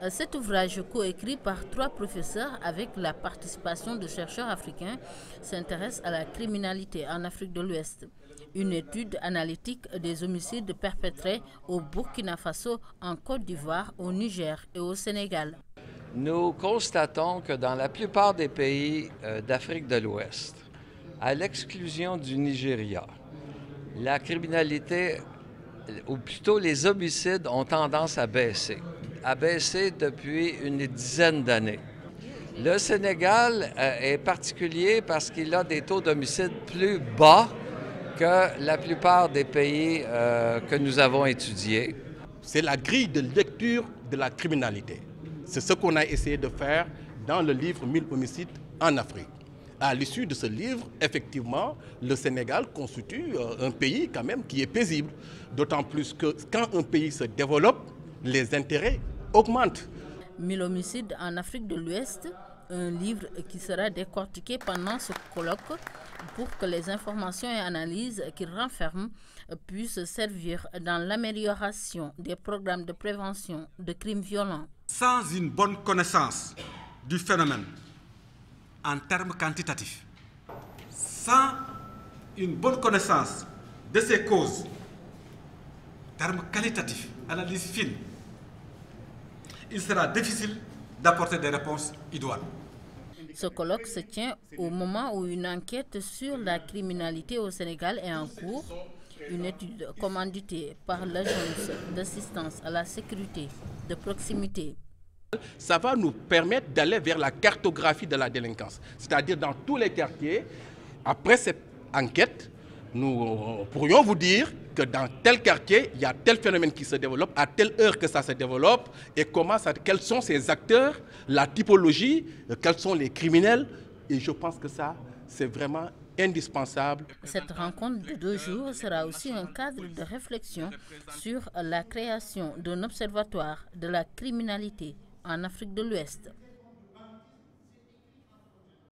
Cet ouvrage, coécrit par 3 professeurs avec la participation de chercheurs africains, s'intéresse à la criminalité en Afrique de l'Ouest. Une étude analytique des homicides perpétrés au Burkina Faso, en Côte d'Ivoire, au Niger et au Sénégal. Nous constatons que dans la plupart des pays d'Afrique de l'Ouest, à l'exclusion du Nigeria, la criminalité, ou plutôt les homicides, ont tendance à baisser depuis une dizaine d'années. Le Sénégal est particulier parce qu'il a des taux d'homicide plus bas que la plupart des pays que nous avons étudiés. C'est la grille de lecture de la criminalité. C'est ce qu'on a essayé de faire dans le livre 1000 homicides en Afrique. À l'issue de ce livre, effectivement, le Sénégal constitue un pays quand même qui est paisible. D'autant plus que quand un pays se développe, les intérêts augmentent. 1000 homicides en Afrique de l'Ouest, un livre qui sera décortiqué pendant ce colloque pour que les informations et analyses qu'il renferme puissent servir dans l'amélioration des programmes de prévention de crimes violents. Sans une bonne connaissance du phénomène en termes quantitatifs, sans une bonne connaissance de ses causes, en termes qualitatifs, analyse fine, il sera difficile d'apporter des réponses idoines. Ce colloque se tient au moment où une enquête sur la criminalité au Sénégal est en cours, une étude commanditée par l'Agence d'assistance à la sécurité de proximité. Ça va nous permettre d'aller vers la cartographie de la délinquance. C'est-à-dire dans tous les quartiers, après cette enquête, nous pourrions vous dire que dans tel quartier, il y a tel phénomène qui se développe, à telle heure que ça se développe, et quels sont ces acteurs, la typologie, quels sont les criminels. Et je pense que ça, c'est vraiment indispensable. Cette rencontre de 2 jours sera aussi un cadre de réflexion sur la création d'un observatoire de la criminalité en Afrique de l'Ouest.